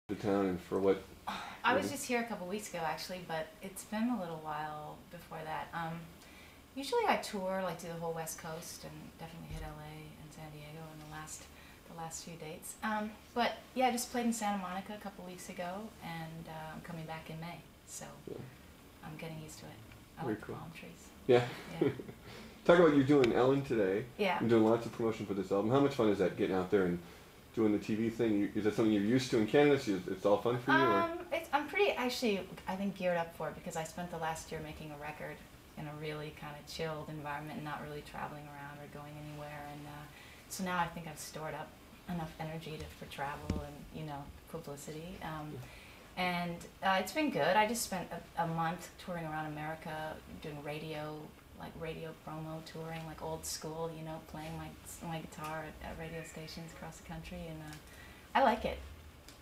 to town and for what? I was just here a couple weeks ago actually, but it's been a little while before that. Usually I tour like to the whole West Coast and definitely hit LA and San Diego in the last few dates. But yeah, I just played in Santa Monica a couple weeks ago, and I'm coming back in May, so Yeah. I'm getting used to it. I Very like cool. the palm trees. Yeah. Yeah. Talk about you're doing Ellen today. Yeah. I'm doing lots of promotion for this album. How much fun is that, getting out there and doing the TV thing? Is that something you're used to in Canada? So it's all fun for you? Or? I'm pretty actually, I think, geared up for it because I spent the last year making a record in a really kind of chilled environment and not really traveling around or going anywhere. And so now I think I've stored up enough energy for travel and, publicity. And it's been good. I just spent a month touring around America doing radio promo touring, like old school, playing my guitar at radio stations across the country, and I like it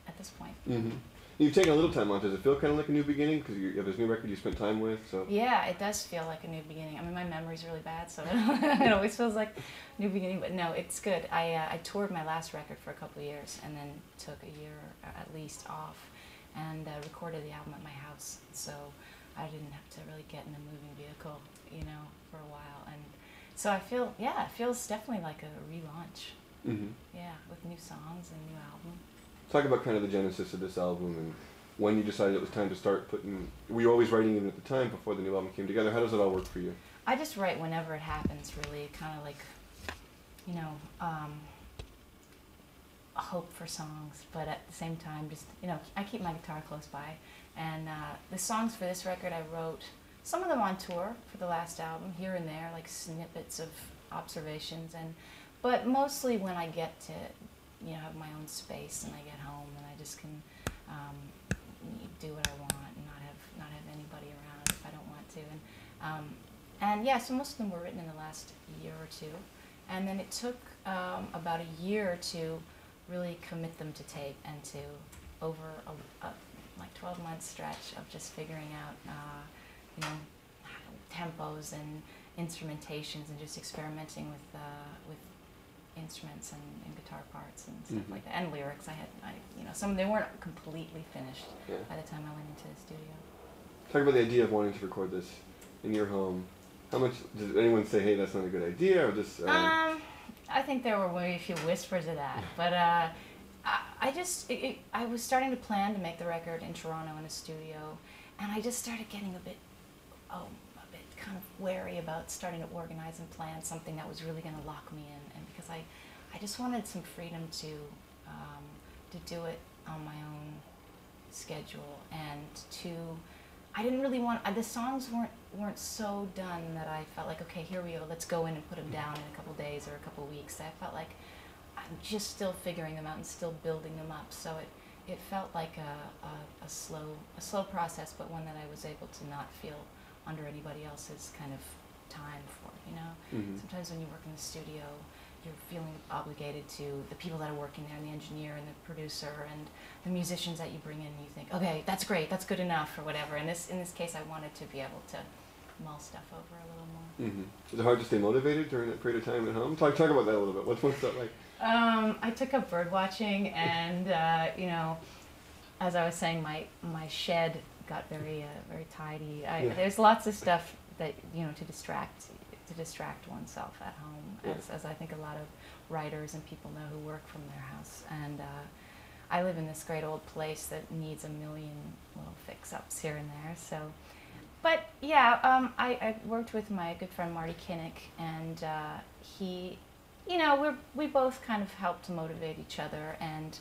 at this point. Mm-hmm. You've taken a little time off. Does it feel kind of like a new beginning? Because you have this new record you spent time with, so... Yeah, it does feel like a new beginning. I mean, my memory's really bad, so it always feels like a new beginning, but no, it's good. I toured my last record for a couple of years and then took a year at least off and recorded the album at my house, so I didn't have to really get in a moving vehicle, for a while. And so I feel, it feels definitely like a relaunch. Mm-hmm. Yeah, with new songs and new album. Talk about kind of the genesis of this album and when you decided it was time to start putting... Were you always writing it at the time before the new album came together? How does it all work for you? I just write whenever it happens, really, kind of like, hope for songs, but at the same time, just, I keep my guitar close by. And the songs for this record I wrote, some of them on tour for the last album, here and there, like snippets of observations, but mostly when I get to, have my own space and I get home and I just can do what I want and not have anybody around if I don't want to. And yeah, so most of them were written in the last year or two, and then it took about a year to really commit them to tape and to over a like 12-month stretch of just figuring out tempos and instrumentations and just experimenting with instruments and guitar parts and stuff like that, and lyrics. Some, they weren't completely finished by the time I went into the studio. Talk about the idea of wanting to record this in your home. How much did anyone say, "Hey, that's not a good idea," or just? I think there were very few whispers of that, but I was starting to plan to make the record in Toronto in a studio, and I just started getting a bit kind of wary about starting to organize and plan something that was really going to lock me in, and because I just wanted some freedom to do it on my own schedule, and I didn't really want, the songs weren't so done that I felt like, okay, here we go, let's go in and put them down in a couple days or a couple weeks. I felt like I'm just still figuring them out and still building them up, so it felt like a slow process, but one that I was able to not feel under anybody else's kind of time for, Mm-hmm. Sometimes when you work in the studio, you're feeling obligated to the people that are working there, and the engineer and the producer and the musicians that you bring in, and you think, okay, that's great, that's good enough, or whatever. In this case, I wanted to be able to mull stuff over a little more. Mm-hmm. Is it hard to stay motivated during that period of time at home? Talk about that a little bit. What's that like? I took up bird watching, and as I was saying, my shed got very tidy. There's lots of stuff that to distract oneself at home, as I think a lot of writers and people know who work from their house. And I live in this great old place that needs a million little fix-ups here and there. So, but yeah, I worked with my good friend Marty Kinnick, and he, we both kind of helped to motivate each other, and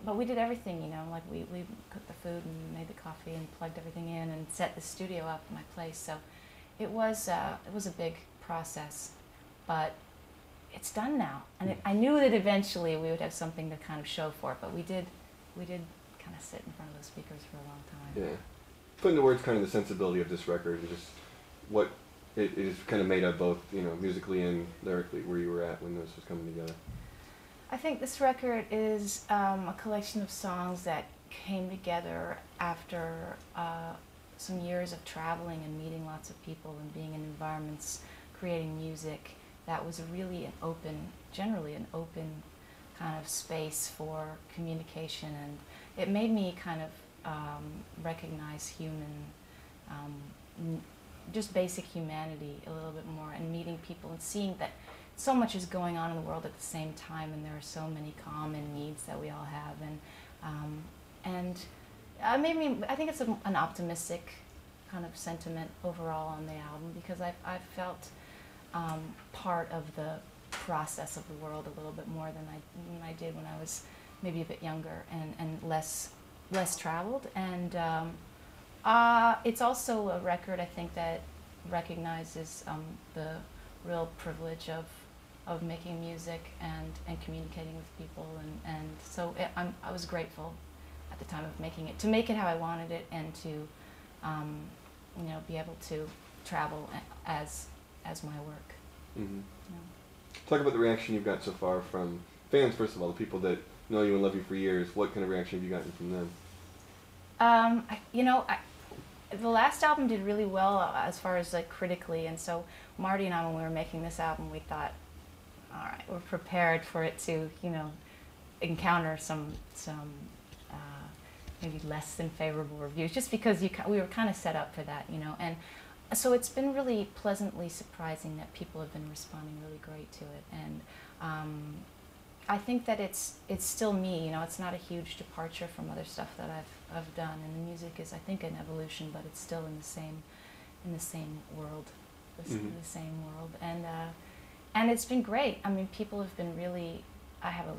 but we did everything, like we cooked the food and made the coffee and plugged everything in and set the studio up in my place. So it was a big process, but it's done now. And I knew that eventually we would have something to kind of show for it, but we did kind of sit in front of those speakers for a long time. Yeah. Put into words kind of the sensibility of this record and just what it is kind of made of, both, musically and lyrically, where you were at when this was coming together. I think this record is a collection of songs that came together after some years of traveling and meeting lots of people and being in environments, creating music that was really generally an open kind of space for communication, and it made me kind of recognize just basic humanity a little bit more, and meeting people and seeing that so much is going on in the world at the same time, and there are so many common needs that we all have, and I think it's an optimistic kind of sentiment overall on the album, because I've felt part of the process of the world a little bit more than I did when I was maybe a bit younger and less traveled. And it's also a record, I think, that recognizes the real privilege of making music and communicating with people, and so I was grateful at the time of making it, to make it how I wanted it, and to be able to travel as my work. Mm-hmm. Talk about the reaction you've got so far from fans, first of all, the people that know you and love you for years. What kind of reaction have you gotten from them? The last album did really well as far as like critically, and so Marty and I, when we were making this album, we thought, all right, we're prepared for it to, encounter some maybe less than favorable reviews, just because we were kind of set up for that, and so it's been really pleasantly surprising that people have been responding really great to it, and I think that it's still me, it's not a huge departure from other stuff that I've done, and the music is, I think, an evolution, but it's still in the same world, the same world, and it's been great. I mean, people have been really. I have a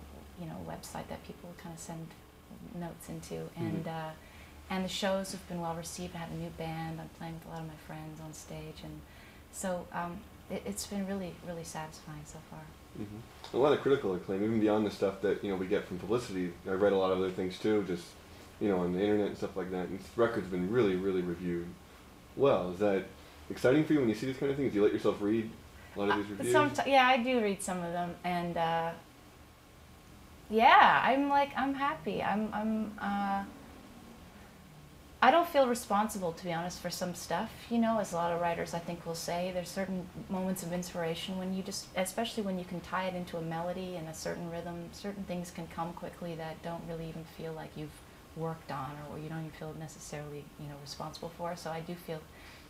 website that people kind of send notes into, and the shows have been well received. I have a new band. I'm playing with a lot of my friends on stage, and so it's been really, really satisfying so far. A lot of critical acclaim, even beyond the stuff that we get from publicity. I read a lot of other things too, just on the internet and stuff like that. And this record's been really, really reviewed well. Is that exciting for you when you see these kind of things? Do you let yourself read a lot of these reviews? Yeah, I do read some of them, and yeah, I'm happy. I don't feel responsible, to be honest, for some stuff, as a lot of writers I think will say. There's certain moments of inspiration when you especially when you can tie it into a melody and a certain rhythm, certain things can come quickly that don't really even feel like you've worked on, or you don't even feel necessarily, responsible for. So I do feel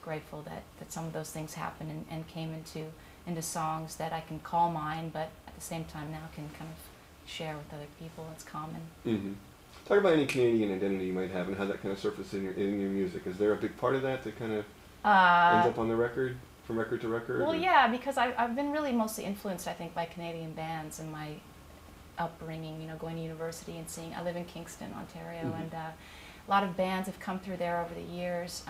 grateful that some of those things happened and came into songs that I can call mine, but at the same time now can kind of share with other people. It's common. Mm-hmm. Talk about any Canadian identity you might have and how that kind of surfaces in your music. Is there a big part of that kind of ends up on the record, from record to record? Well, yeah, because I've been really mostly influenced, I think, by Canadian bands and my upbringing, going to university and seeing. I live in Kingston, Ontario, and a lot of bands have come through there over the years.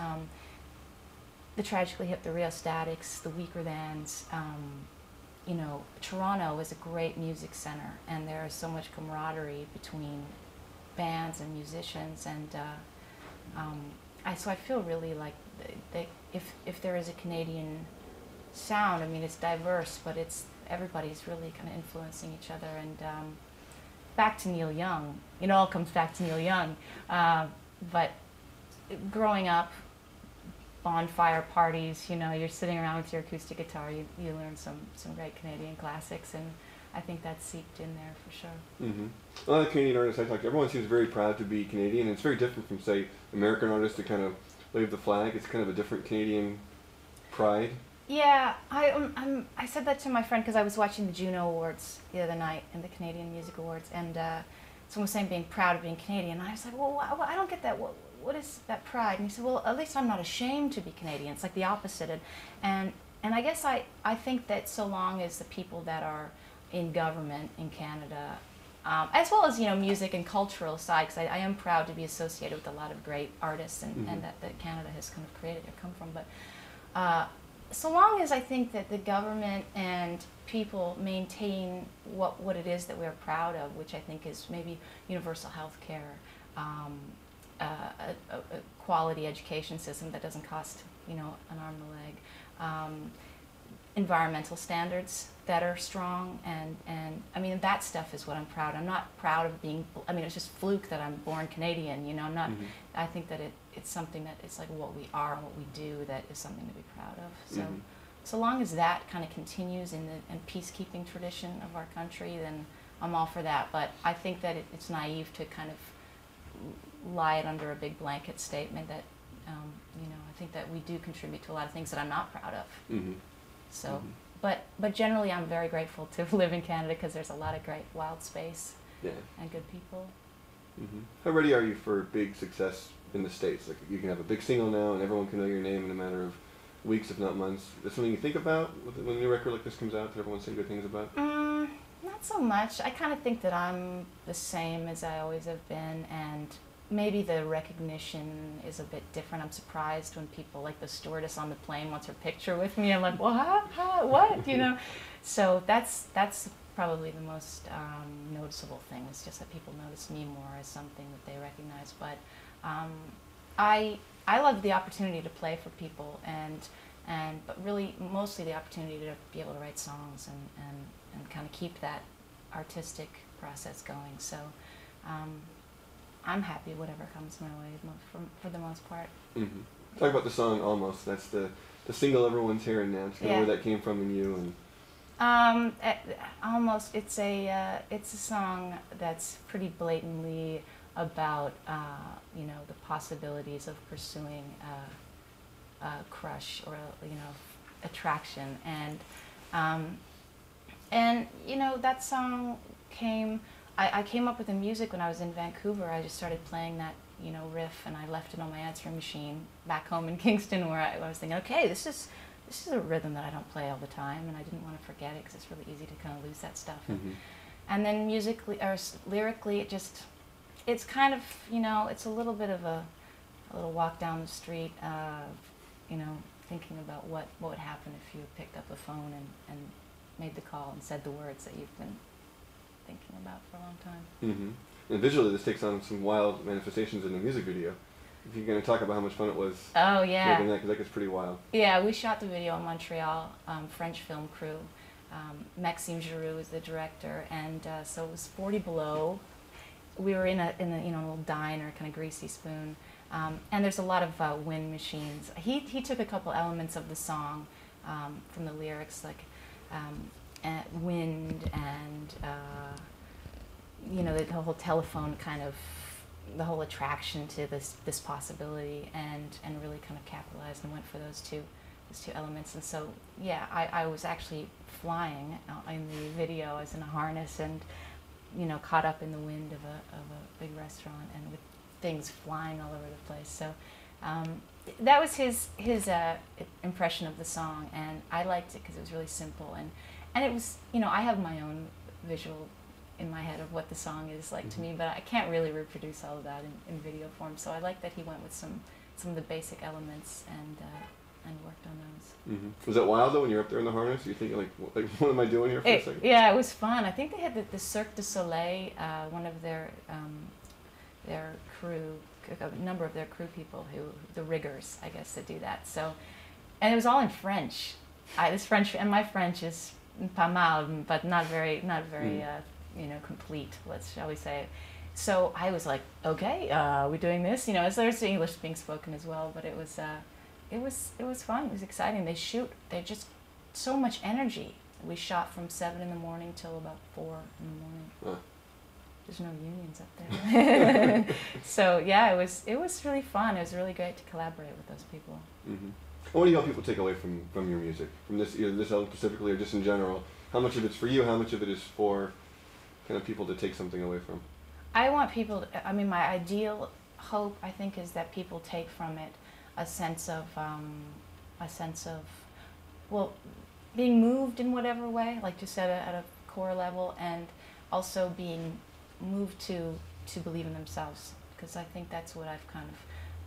The Tragically Hip, the Rheostatics, the Weaker Thans. Toronto is a great music center, and there is so much camaraderie between bands and musicians, and so I feel really like if there is a Canadian sound, I mean, it's diverse, but everybody's really kind of influencing each other, and back to Neil Young, it all comes back to Neil Young, but growing up, bonfire parties, you're sitting around with your acoustic guitar, you learn some great Canadian classics, and I think that's seeped in there for sure. Mm-hmm. A lot of Canadian artists I talk to, everyone seems very proud to be Canadian, and it's very different from, say, American artists to kind of wave the flag. It's kind of a different Canadian pride. Yeah, I said that to my friend because I was watching the Juno Awards the other night, and the Canadian Music Awards, and someone was saying being proud of being Canadian, and I was like, well, I don't get that. What is that pride? And he said, well, at least I'm not ashamed to be Canadian. It's like the opposite. And I guess I think that so long as the people that are in government in Canada, as well as music and cultural side, because I am proud to be associated with a lot of great artists and that Canada has kind of created or come from. But so long as I think that the government and people maintain what it is that we're proud of, which I think is maybe universal health care, a quality education system that doesn't cost an arm and a leg, environmental standards that are strong, and I mean, that stuff is what I'm proud of. I'm not proud of being, I mean, it's just fluke that I'm born Canadian, I'm not, I think that it's something that it's like what we are and what we do that is something to be proud of. So so long as that kind of continues in the peacekeeping tradition of our country, then I'm all for that. But I think that it's naive to kind of lie it under a big blanket statement that, you know, I think that we do contribute to a lot of things that I'm not proud of. Mm-hmm. So, Mm-hmm. but generally I'm very grateful to live in Canada because there's a lot of great wild space and good people. Mm-hmm. How ready are you for big success in the States? Like, you can have a big single now and everyone can know your name in a matter of weeks, if not months. Is that something you think about when a new record like this comes out that everyone's saying good things about? Not so much. I kind of think that I'm the same as I always have been, and maybe the recognition is a bit different. I'm surprised when people, like the stewardess on the plane wants her picture with me. I'm like, what? You know? So that's probably the most noticeable thing. It's just that people notice me more as something that they recognize. But I love the opportunity to play for people, but really mostly the opportunity to be able to write songs and kind of keep that artistic process going. So I'm happy whatever comes my way for the most part. Mm-hmm. Talk about the song Almost. That's the single everyone's hearing now. Just kind of where that came from in you. And Almost, it's a song that's pretty blatantly about you know, the possibilities of pursuing a crush or you know, attraction, and you know, that song came. I came up with the music when I was in Vancouver. I just started playing that, you know, riff, and I left it on my answering machine back home in Kingston, where I was thinking, okay, this is a rhythm that I don't play all the time, and I didn't want to forget it because it's really easy to kind of lose that stuff. mm-hmm. And then musically or lyrically, it's kind of, you know, it's a little bit of a little walk down the street, you know, thinking about what would happen if you picked up the phone and made the call and said the words that you've been thinking about for a long time. Mm-hmm. And visually, this takes on some wild manifestations in the music video. If you're going to talk about how much fun it was. Oh, yeah. Making that, because that gets pretty wild. Yeah, we shot the video in Montreal, French film crew. Maxime Giroux is the director, and so it was 40 below. We were in a you know, little diner, kind of greasy spoon, and there's a lot of wind machines. He took a couple elements of the song from the lyrics, like wind and you know, the whole telephone kind of, the whole attraction to this possibility, and really kind of capitalized and went for those two elements. And so yeah, I was actually flying in the video. I was in a harness and, you know, caught up in the wind of a big restaurant and with things flying all over the place. So that was his impression of the song, and I liked it because it was really simple, and it was, you know, I have my own visual in my head of what the song is like to me, but I can't really reproduce all of that in video form. So I like that he went with some of the basic elements and worked on those. Mm-hmm. Was that wild though when you're up there in the harness? You thinking like what am I doing here for a second? Yeah, it was fun. I think they had the Cirque du Soleil, one of their crew, a number of their crew people, the riggers, I guess, that do that. So, and it was all in French. My French is pas mal, but not very you know, complete, shall we say. So I was like, okay, we're doing this, you know, there's English being spoken as well, but it was fun, it was exciting. They're just so much energy. We shot from 7 in the morning till about 4 in the morning. Huh. There's no unions up there. So yeah, it was really fun. It was really great to collaborate with those people. Mm-hmm. What do you hope people take away from your music, from this, either this album specifically or just in general? How much of it's for you? How much of it is for kind of people to take something away from? I want people to, I mean, my ideal hope, I think, is that people take from it a sense of well, being moved in whatever way, like just at a core level, and also being moved to believe in themselves, because I think that's what I've kind of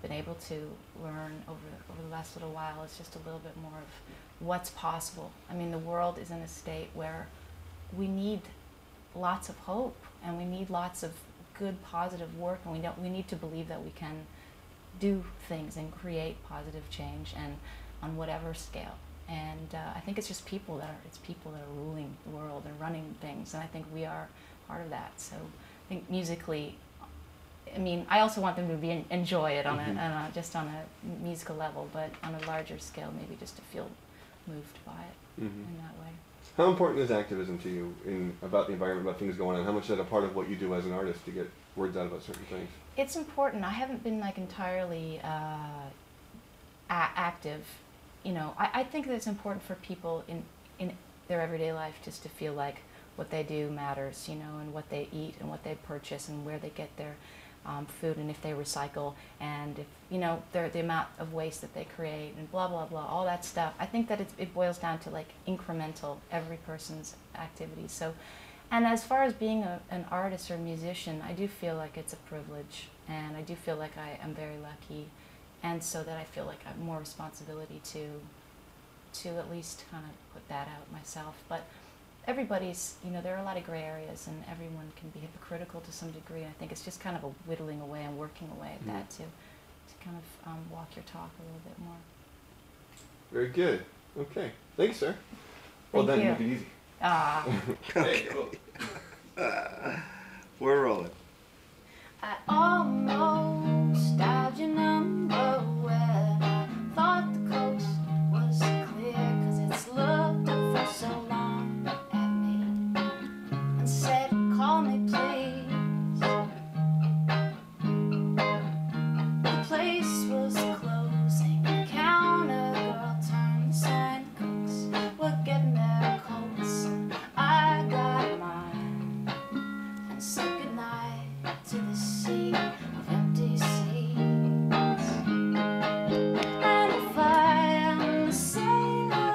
been able to learn over the last little while, is just a little bit more of what's possible. I mean, the world is in a state where we need lots of hope, and we need lots of good, positive work, and we need to believe that we can do things and create positive change, and on whatever scale. And I think it's just people that are ruling the world and running things, and I think we are part of that. So I think musically, I mean, I also want them to enjoy it on just on a musical level, but on a larger scale, maybe just to feel moved by it in that way. How important is activism to you about the environment, about things going on? How much is that a part of what you do as an artist to get words out about certain things? It's important. I haven't been like entirely active. You know, I think that it's important for people in their everyday life just to feel like what they do matters, you know, and what they eat and what they purchase and where they get their food and if they recycle and if, you know, the amount of waste that they create and blah, blah, blah, all that stuff. I think that it boils down to like incremental, every person's activities. So, and as far as being an artist or a musician, I do feel like it's a privilege and I do feel like I am very lucky, and so that I feel like I have more responsibility to at least kind of put that out myself. But everybody's, you know, there are a lot of gray areas and everyone can be hypocritical to some degree. I think it's just kind of a whittling away and working away at that to kind of walk your talk a little bit more. Very good. Okay. Thanks, sir. Well done. Make it easy. Okay. We're rolling. I almost dialed your number when I thought the coast was clear, 'cause it's looked up for so long at me and said, call me please. The place was closing, the counter girl turned, the sign cooks were getting their coats, and I got mine and said goodnight to the sea of empty seats. And if I am the sailor,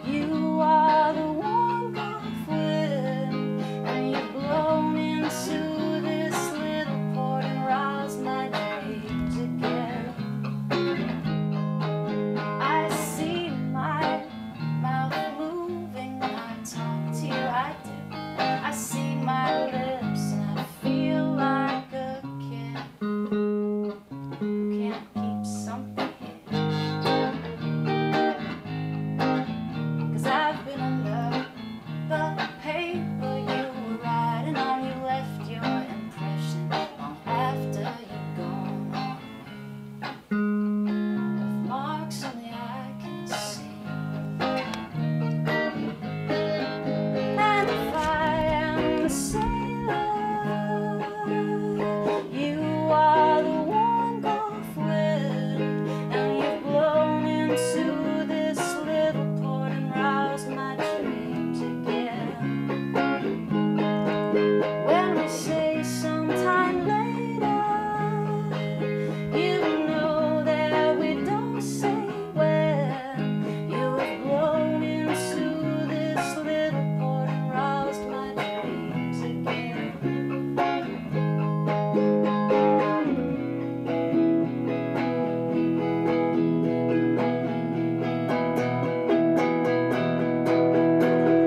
you are the warm Gulf wind, and you've blown into this little port and roused my dreams again. I see my mouth moving when I talk to you, I do. I see my lips and I feel like a kid who can't keep something hidden. 'Cause I've been under the paper you were writing on. You left your impression long after you've gone away, with marks only I can see. And if I am the sailor, you are the warm Gulf wind, and you've blown into this little port and roused my dreams again. When we say sometime later, you know that we don't say when. You have blown into this little port and roused my dreams again.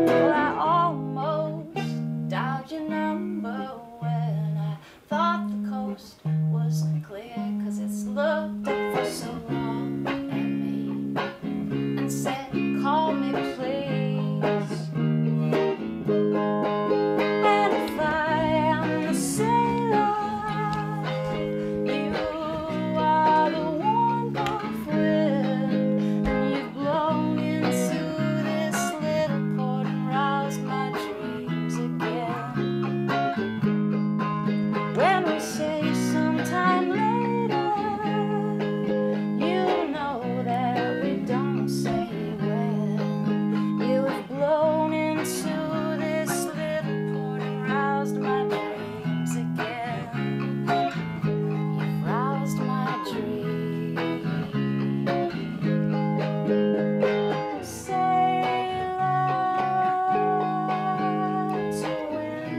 Well, I almost dialed your number when I thought the coast was clear, 'cause it's looked up for so long at me and said, call me please. And if I am the sailor, you are the warm Gulf wind, and you've blown into this little port and roused my dreams again. When we say sometime later, you know that we don't say when. You have blown into this little port and roused my dreams again. You've roused my dreams. Sailor to win.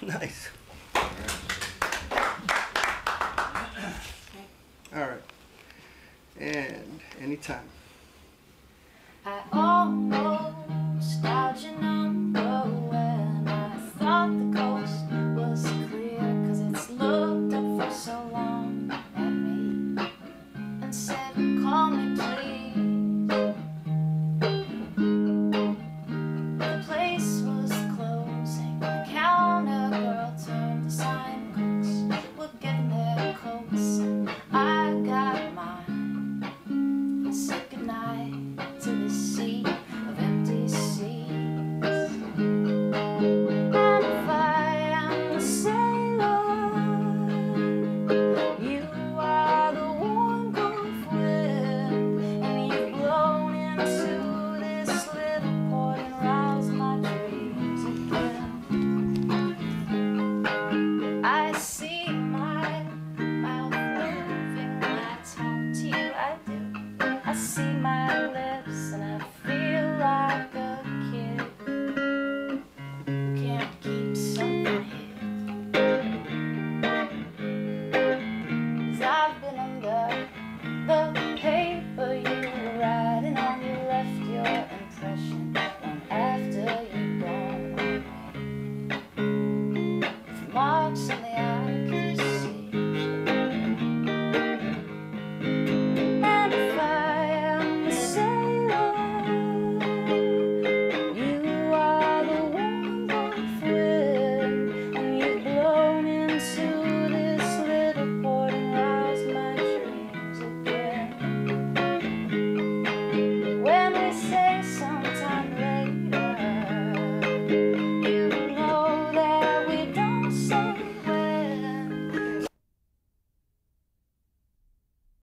Nice. All right. And anytime. I